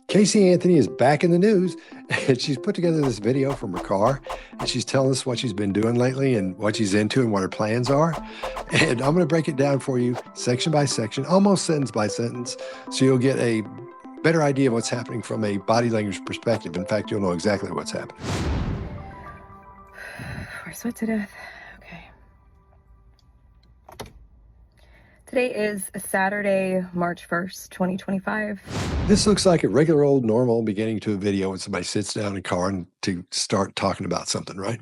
Casey Anthony is back in the news, and she's put together this video from her car, and she's telling us what she's been doing lately and what she's into and what her plans are. And I'm going to break it down for you section by section, almost sentence by sentence, so you'll get a better idea of what's happening from a body language perspective. In fact, you'll know exactly what's happening. We're sweat to death. Okay. Today is Saturday, March 1st, 2025. This looks like a regular old normal beginning to a video when somebody sits down in a car and to start talking about something, right?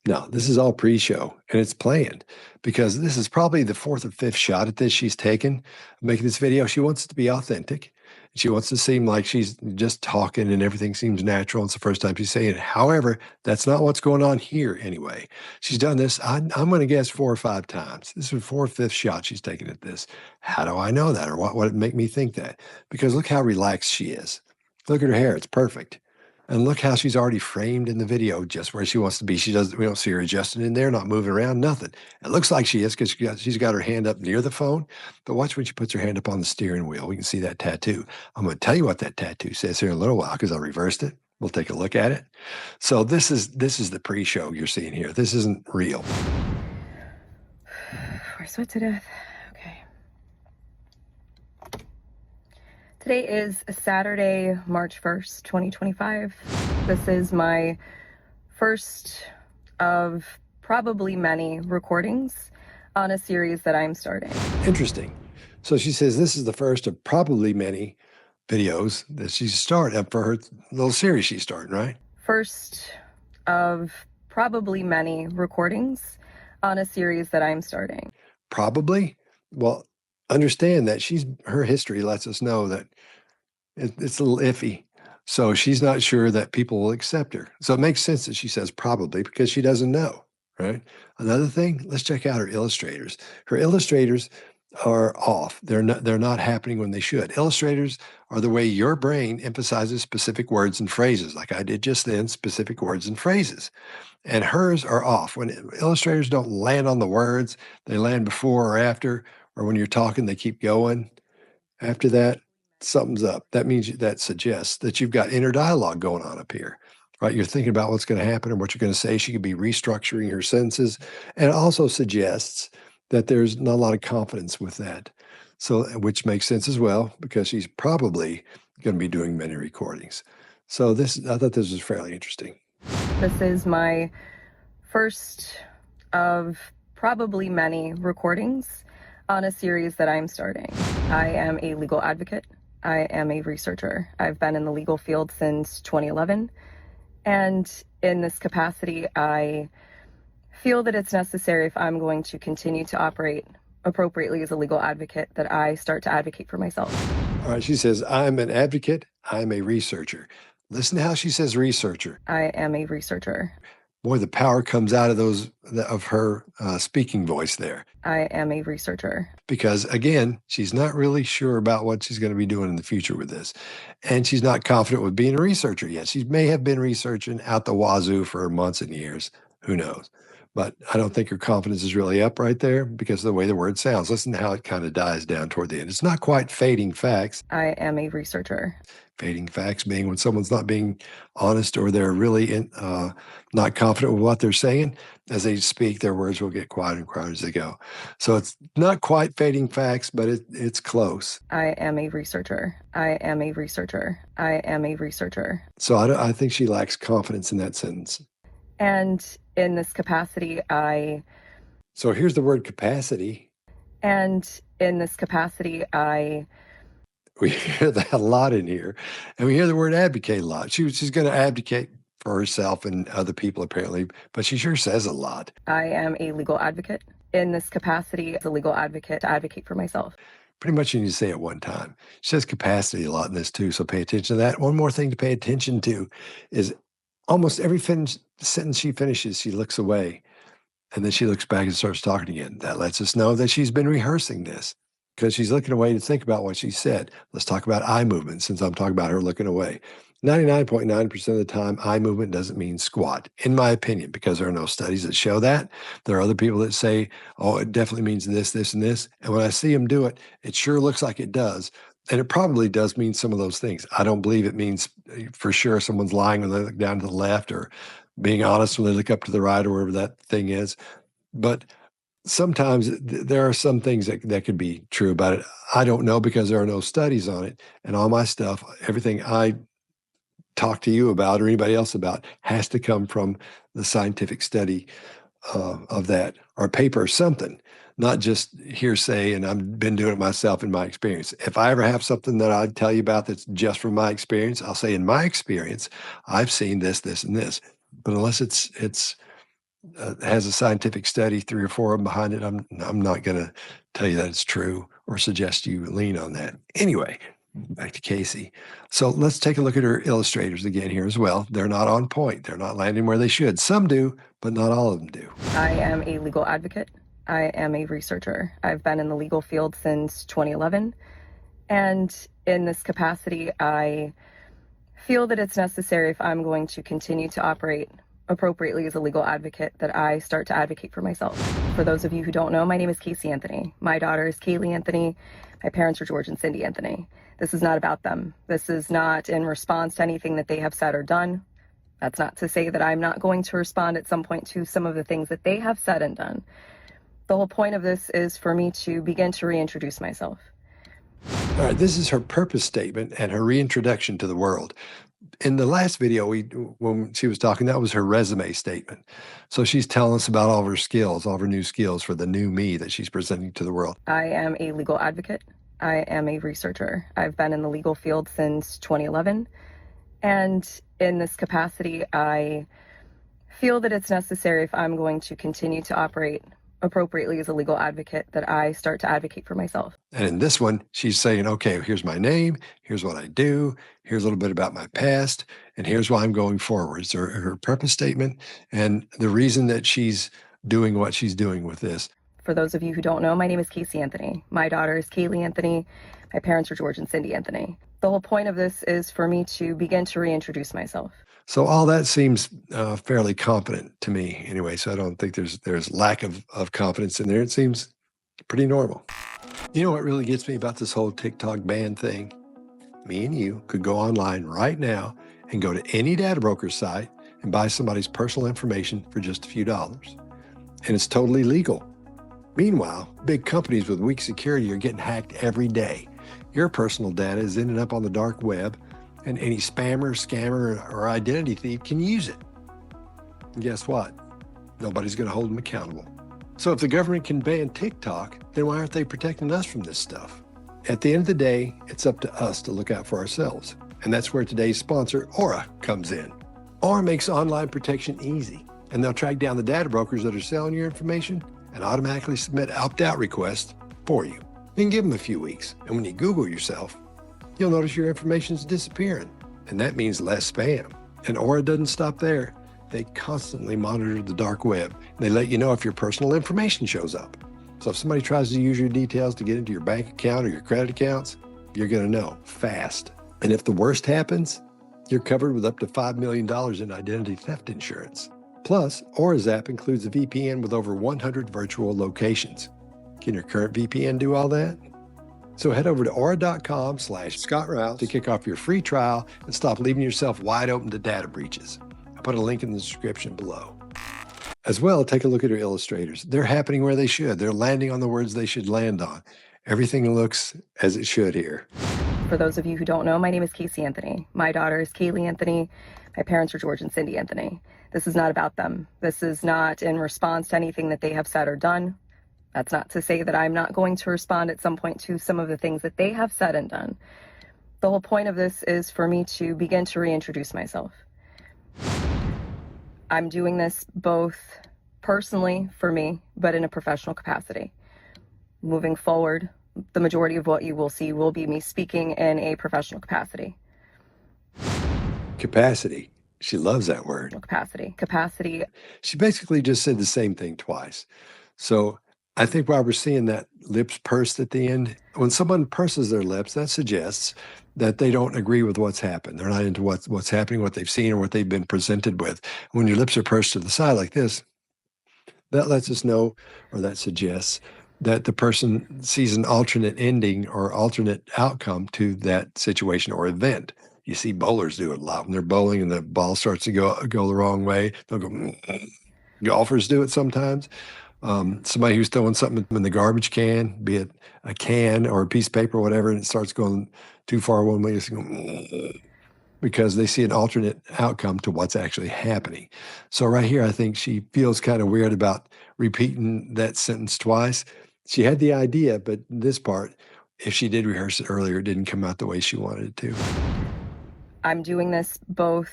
No, this is all pre-show, and it's planned because this is probably the fourth or fifth shot at this she's taken making this video. She wants it to be authentic. She wants to seem like she's just talking and everything seems natural. It's the first time she's saying it. However, that's not what's going on here anyway. She's done this, I'm going to guess 4 or 5 times. This is the fourth or fifth shot she's taken at this. How do I know that? Or what would make me think that? Because look how relaxed she is. Look at her hair. It's perfect. And look how she's already framed in the video just where she wants to be. We don't see her adjusted in there, not moving around, nothing. It looks like she is because she's got her hand up near the phone. But watch when she puts her hand up on the steering wheel. We can see that tattoo. I'm going to tell you what that tattoo says here in a little while because I reversed it. We'll take a look at it. So this is the pre-show you're seeing here. This isn't real. We're sweat to death. Today is Saturday, March 1st, 2025. This is my first of probably many recordings on a series that I'm starting. Interesting. So she says this is the first of probably many videos that she's starting up for her little series she's starting, right? First of probably many recordings on a series that I'm starting. Probably? Well, understand that her history lets us know that it's a little iffy. So she's not sure that people will accept her. So it makes sense that she says probably because she doesn't know, right? Another thing, let's check out her illustrators. Her illustrators are off. They're not happening when they should. Illustrators are the way your brain emphasizes specific words and phrases, like I did just then, specific words and phrases. And hers are off. When illustrators don't land on the words, they land before or after, or when you're talking, they keep going. After that, something's up. That suggests that you've got inner dialogue going on up here, right? You're thinking about what's going to happen and what you're going to say. She could be restructuring her sentences. And it also suggests that there's not a lot of confidence with that. So, which makes sense as well, because she's probably going to be doing many recordings. So I thought this was fairly interesting. This is my first of probably many recordings on a series that I'm starting. I am a legal advocate. I am a researcher. I've been in the legal field since 2011. And in this capacity, I feel that it's necessary, if I'm going to continue to operate appropriately as a legal advocate, that I start to advocate for myself. All right, she says, I'm an advocate. I'm a researcher. Listen to how she says researcher. I am a researcher. Boy, the power comes out of her speaking voice there. I am a researcher. Because again, she's not really sure about what she's going to be doing in the future with this. And she's not confident with being a researcher yet. She may have been researching out the wazoo for months and years. Who knows? But I don't think her confidence is really up right there because of the way the word sounds. Listen to how it kind of dies down toward the end. It's not quite fading facts. I am a researcher. Fading facts being when someone's not being honest or they're really not confident with what they're saying. As they speak, their words will get quieter and quieter as they go. So it's not quite fading facts, but it's close. I am a researcher. I am a researcher. I am a researcher. So I think she lacks confidence in that sentence. And in this capacity, So here's the word capacity. And in this capacity, We hear that a lot in here. And we hear the word advocate a lot. She's going to advocate for herself and other people, apparently, but she sure says a lot. I am a legal advocate. In this capacity, as a legal advocate, to advocate for myself. Pretty much you need to say it one time. She says capacity a lot in this too, so pay attention to that. One more thing to pay attention to is almost every sentence she finishes, she looks away. And then she looks back and starts talking again. That lets us know that she's been rehearsing this because she's looking away to think about what she said. Let's talk about eye movement since I'm talking about her looking away. 99.9% of the time, eye movement doesn't mean squat, in my opinion, because there are no studies that show that. There are other people that say, oh, it definitely means this, this, and this. And when I see them do it, it sure looks like it does. And it probably does mean some of those things. I don't believe it means for sure someone's lying when they look down to the left or being honest when they look up to the right or wherever that thing is. But sometimes there are some things that could be true about it. I don't know because there are no studies on it. And all my stuff, everything I talk to you about or anybody else about has to come from the scientific study of that or paper or something, not just hearsay. And I've been doing it myself in my experience. If I ever have something that I tell you about that's just from my experience, I'll say in my experience, I've seen this, this, and this. But unless it's has a scientific study, 3 or 4 of them behind it, I'm not going to tell you that it's true or suggest you lean on that. Anyway, back to Casey. So let's take a look at her illustrators again here as well. They're not on point. They're not landing where they should. Some do, but not all of them do. I am a legal advocate. I am a researcher. I've been in the legal field since 2011. And in this capacity, I feel that it's necessary if I'm going to continue to operate appropriately as a legal advocate that I start to advocate for myself. For those of you who don't know, my name is Casey Anthony. My daughter is Kaylee Anthony. My parents are George and Cindy Anthony. This is not about them. This is not in response to anything that they have said or done. That's not to say that I'm not going to respond at some point to some of the things that they have said and done. The whole point of this is for me to begin to reintroduce myself. All right, this is her purpose statement and her reintroduction to the world. In the last video, when she was talking, that was her resume statement. So she's telling us about all of her skills, all of her new skills for the new me that she's presenting to the world. I am a legal advocate. I am a researcher. I've been in the legal field since 2011. And in this capacity, I feel that it's necessary if I'm going to continue to operate appropriately as a legal advocate that I start to advocate for myself. And in this one, she's saying, okay, here's my name, here's what I do, here's a little bit about my past, and here's why I'm going forward. It's her purpose statement and the reason that she's doing what she's doing with this. For those of you who don't know, my name is Casey Anthony. My daughter is Kaylee Anthony. My parents are George and Cindy Anthony. The whole point of this is for me to begin to reintroduce myself. So all that seems fairly confident to me anyway. So I don't think there's lack of confidence in there. It seems pretty normal. You know what really gets me about this whole TikTok ban thing? Me and you could go online right now and go to any data broker site and buy somebody's personal information for just a few dollars. And it's totally legal. Meanwhile, big companies with weak security are getting hacked every day. Your personal data is ending up on the dark web, and any spammer, scammer, or identity thief can use it. And guess what? Nobody's going to hold them accountable. So if the government can ban TikTok, then why aren't they protecting us from this stuff? At the end of the day, it's up to us to look out for ourselves. And that's where today's sponsor, Aura, comes in. Aura makes online protection easy, and they'll track down the data brokers that are selling your information and automatically submit opt-out requests for you. You can give them a few weeks, and when you Google yourself, you'll notice your information's disappearing, and that means less spam. And Aura doesn't stop there. They constantly monitor the dark web. They let you know if your personal information shows up. So if somebody tries to use your details to get into your bank account or your credit accounts, you're going to know fast. And if the worst happens, you're covered with up to $5 million in identity theft insurance. Plus, Aura's app includes a VPN with over 100 virtual locations. Can your current VPN do all that? So head over to aura.com/Scott Rouse to kick off your free trial and stop leaving yourself wide open to data breaches. I put a link in the description below. As well, take a look at her illustrators. They're happening where they should. They're landing on the words they should land on. Everything looks as it should here. For those of you who don't know, my name is Casey Anthony. My daughter is Kaylee Anthony. My parents are George and Cindy Anthony. This is not about them. This is not in response to anything that they have said or done. That's not to say that I'm not going to respond at some point to some of the things that they have said and done. The whole point of this is for me to begin to reintroduce myself. I'm doing this both personally for me, but in a professional capacity. Moving forward, the majority of what you will see will be me speaking in a professional capacity. Capacity. She loves that word. Capacity. She basically just said the same thing twice. So I think while we're seeing that lips pursed at the end, when someone purses their lips, that suggests that they don't agree with what's happened. They're not into what's happening, what they've seen, or what they've been presented with. When your lips are pursed to the side like this, that lets us know, or that suggests that the person sees an alternate ending or alternate outcome to that situation or event. You see bowlers do it a lot when they're bowling and the ball starts to go the wrong way. They'll go. Golfers do it sometimes. Somebody who's throwing something in the garbage can, be it a can or a piece of paper or whatever, and it starts going too far one way, it's going because they see an alternate outcome to what's actually happening. So right here, I think she feels kind of weird about repeating that sentence twice. She had the idea, but this part, if she did rehearse it earlier, it didn't come out the way she wanted it to. I'm doing this both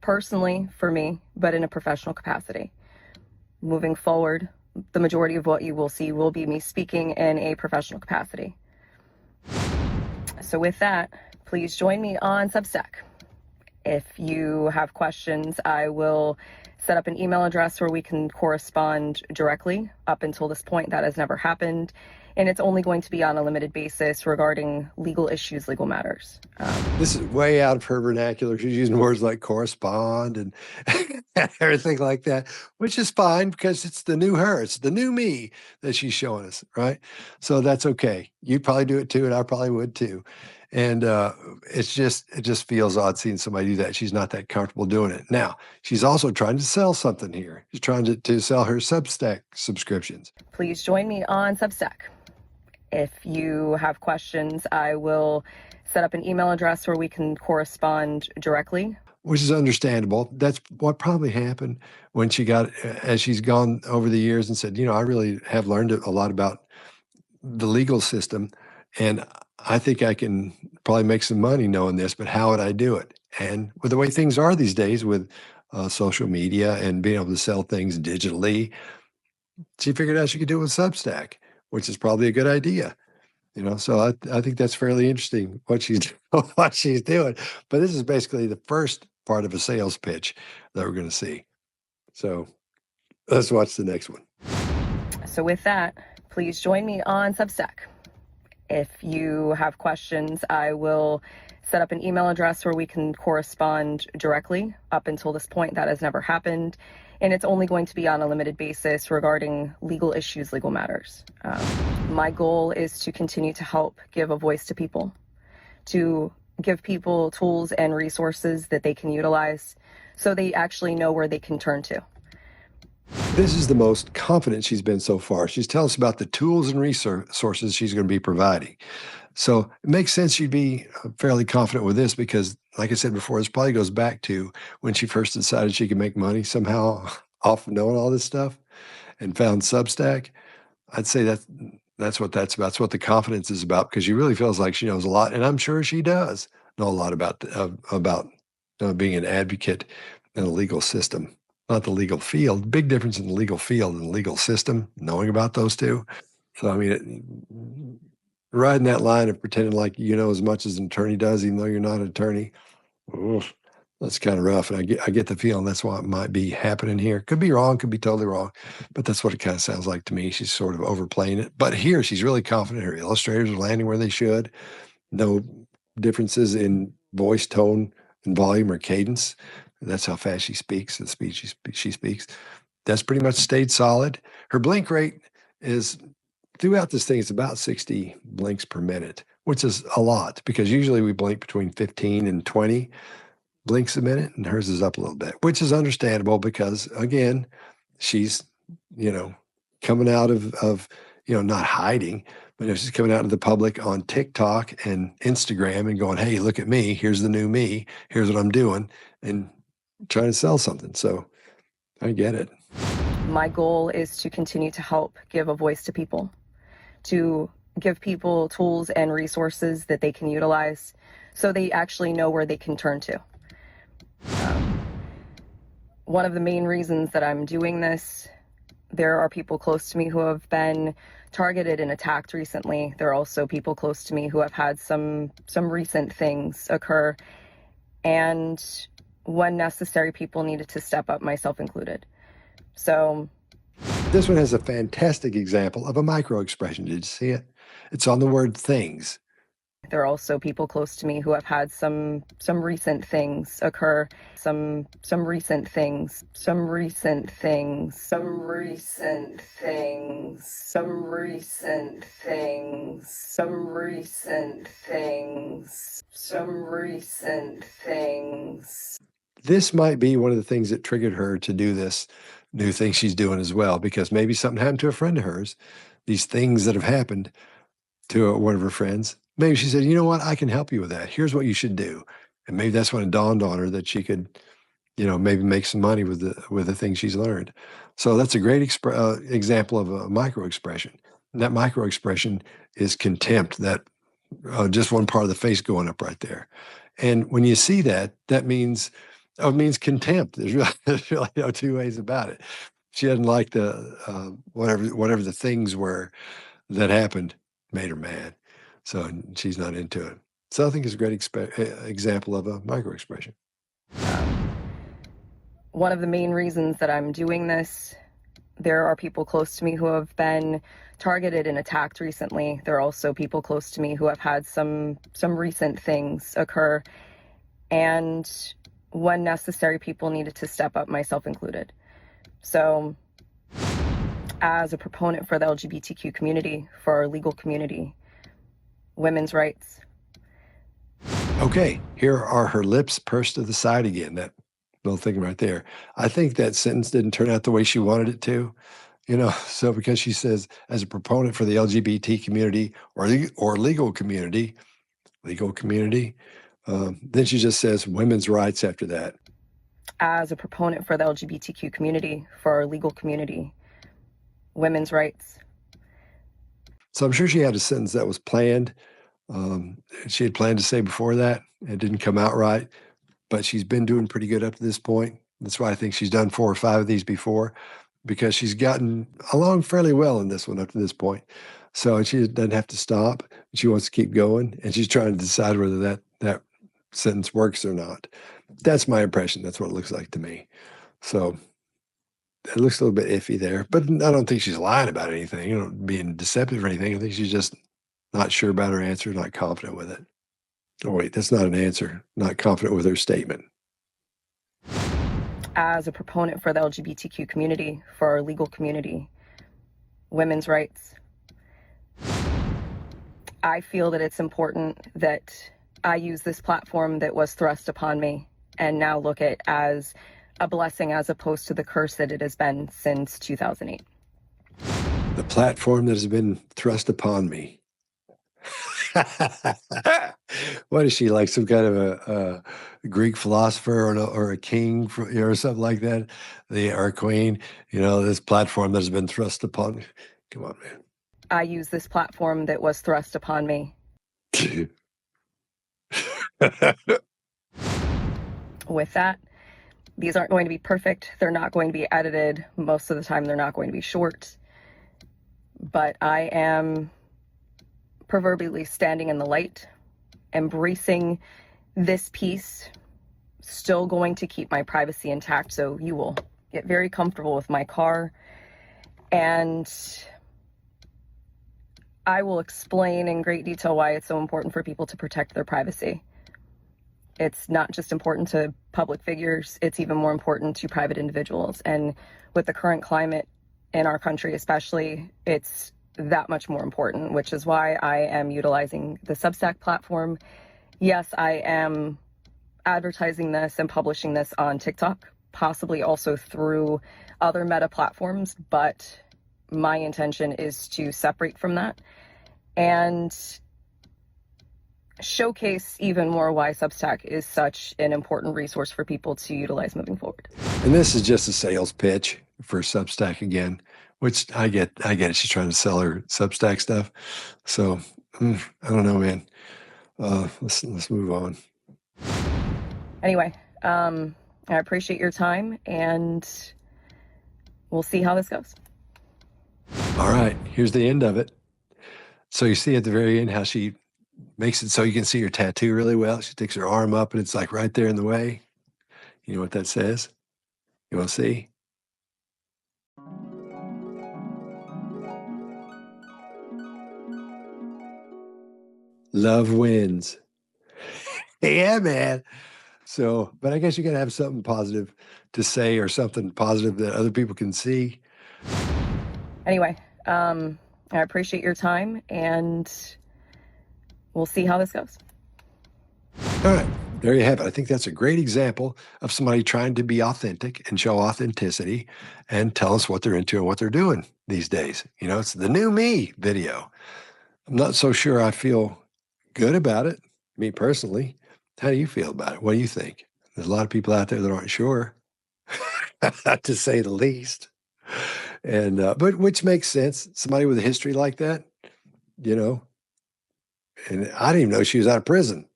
personally for me, but in a professional capacity. Moving forward, the majority of what you will see will be me speaking in a professional capacity. So with that, please join me on Substack. If you have questions, I will set up an email address where we can correspond directly. Up until this point, that has never happened. And it's only going to be on a limited basis regarding legal issues, legal matters. This is way out of her vernacular. She's using words like correspond and everything like that, which is fine because it's the new her. It's the new me that she's showing us, right? So that's okay. You'd probably do it too, and I probably would too. And it just feels odd seeing somebody do that. She's not that comfortable doing it. Now, she's also trying to sell something here. She's trying to sell her Substack subscriptions. Please join me on Substack. If you have questions, I will set up an email address where we can correspond directly. Which is understandable. That's what probably happened when as she's gone over the years and said, I really have learned a lot about the legal system. And I think I can probably make some money knowing this, but how would I do it? And with the way things are these days with social media and being able to sell things digitally, she figured out she could do it with Substack, which is probably a good idea. So I think that's fairly interesting what she's what she's doing. But this is basically the first part of a sales pitch that we're going to see. So let's watch the next one. So with that, please join me on Substack. If you have questions, I will set up an email address where we can correspond directly. Up until this point, that has never happened. And it's only going to be on a limited basis regarding legal issues, legal matters. My goal is to continue to help give a voice to people, to give people tools and resources that they can utilize so they actually know where they can turn to. This is the most confident she's been so far. She's telling us about the tools and resources she's going to be providing. So it makes sense she'd be fairly confident with this because, like I said before, this probably goes back to when she first decided she could make money somehow off of knowing all this stuff and found Substack. I'd say that's what that's about. That's what the confidence is about because she really feels like she knows a lot, and I'm sure she does know a lot about being an advocate in the legal system, not the legal field. Big difference in the legal field and the legal system. Knowing about those two. So I mean, riding that line of pretending like you know as much as an attorney does, even though you're not an attorney. Oof, that's kind of rough. And I get the feeling that's what might be happening here. Could be wrong, could be totally wrong, but that's what it kind of sounds like to me. She's sort of overplaying it. But here she's really confident. Her illustrators are landing where they should. No differences in voice tone and volume or cadence. That's how fast she speaks, the speed she speaks. That's pretty much stayed solid. Her blink rate is throughout this thing, it's about 60 blinks per minute, which is a lot because usually we blink between 15 and 20 blinks a minute, and hers is up a little bit, which is understandable because, again, she's, coming out of not hiding, but she's coming out to the public on TikTok and Instagram and going, hey, look at me. Here's the new me. Here's what I'm doing, and trying to sell something. So I get it. My goal is to continue to help give a voice to people, to give people tools and resources that they can utilize so they actually know where they can turn to. One of the main reasons that I'm doing this, there are people close to me who have been targeted and attacked recently. There are also people close to me who have had some recent things occur. And when necessary, people needed to step up, myself included. So this one has a fantastic example of a micro expression. Did you see it? It's on the word things. There are also people close to me who have had some recent things occur, some recent things, some recent things, some recent things, some recent things, some recent things, some recent things. This might be one of the things that triggered her to do this new thing she's doing as well, because maybe something happened to a friend of hers, these things that have happened to one of her friends. Maybe she said, you know what, I can help you with that. Here's what you should do. And maybe that's when it dawned on her that she could, maybe make some money with the things she's learned. So that's a great example of a micro expression. And that micro expression is contempt, that just one part of the face going up right there. And when you see that, that means, it means contempt. There's really no two ways about it. She doesn't like the whatever the things were that happened made her mad. So she's not into it. So I think it's a great example of a micro expression. One of the main reasons that I'm doing this, there are people close to me who have been targeted and attacked recently. There are also people close to me who have had some recent things occur. And when necessary, people needed to step up, myself included. So as a proponent for the LGBTQ community, for our legal community, women's rights. Okay, here are her lips pursed to the side again, that little thing right there. I think that sentence didn't turn out the way she wanted it to. So because she says, as a proponent for the LGBT community or legal community, then she just says women's rights after that. As a proponent for the LGBTQ community, for our legal community, women's rights. So I'm sure she had a sentence that was planned. She had planned to say before that. It didn't come out right, but she's been doing pretty good up to this point. That's why I think she's done 4 or 5 of these before, because she's gotten along fairly well in this one up to this point. So she doesn't have to stop. She wants to keep going, and she's trying to decide whether that sentence works or not. That's my impression. That's what it looks like to me. So it looks a little bit iffy there, but I don't think she's lying about anything, being deceptive or anything. I think she's just not sure about her answer, not confident with it. Oh, wait, that's not an answer. Not confident with her statement. As a proponent for the LGBTQ community, for our legal community, women's rights. I feel that it's important that I use this platform that was thrust upon me and now look at as a blessing as opposed to the curse that it has been since 2008. The platform that has been thrust upon me. What is she, like some kind of a Greek philosopher or a king or something like that? Or a queen, this platform that has been thrust upon me. Come on, man. I use this platform that was thrust upon me. With that, these aren't going to be perfect. They're not going to be edited. Most of the time, they're not going to be short. But I am proverbially standing in the light, embracing this piece, still going to keep my privacy intact. So you will get very comfortable with my car. And I will explain in great detail why it's so important for people to protect their privacy. It's not just important to public figures, it's even more important to private individuals. And with the current climate in our country especially, it's that much more important, which is why I am utilizing the Substack platform. Yes, I am advertising this and publishing this on TikTok, possibly also through other meta platforms, but my intention is to separate from that and showcase even more why Substack is such an important resource for people to utilize moving forward. And this is just a sales pitch for Substack again, which I get it. She's trying to sell her Substack stuff. So I don't know, man. Let's move on. Anyway, I appreciate your time, and we'll see how this goes. All right, here's the end of it. So you see at the very end how she makes it so you can see her tattoo really well. She takes her arm up and it's like right there in the way. You know what that says? You want to see? Love wins. Yeah, man. So, but I guess you got to have something positive to say or something positive that other people can see. Anyway, I appreciate your time, and we'll see how this goes. All right, there you have it. I think that's a great example of somebody trying to be authentic and show authenticity and tell us what they're into and what they're doing these days. You know, it's the new me video. I'm not so sure I feel good about it, me personally. How do you feel about it? What do you think? There's a lot of people out there that aren't sure, to say the least. And but which makes sense. Somebody with a history like that, you know, and I didn't even know she was out of prison.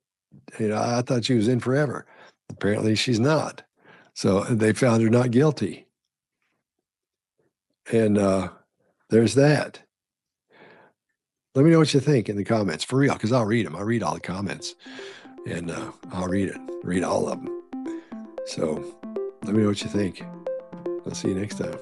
You know, I thought she was in forever. Apparently, she's not. So they found her not guilty, and there's that. Let me know what you think in the comments, for real, because I'll read them. I read all the comments, and I'll read all of them. So let me know what you think. I'll see you next time.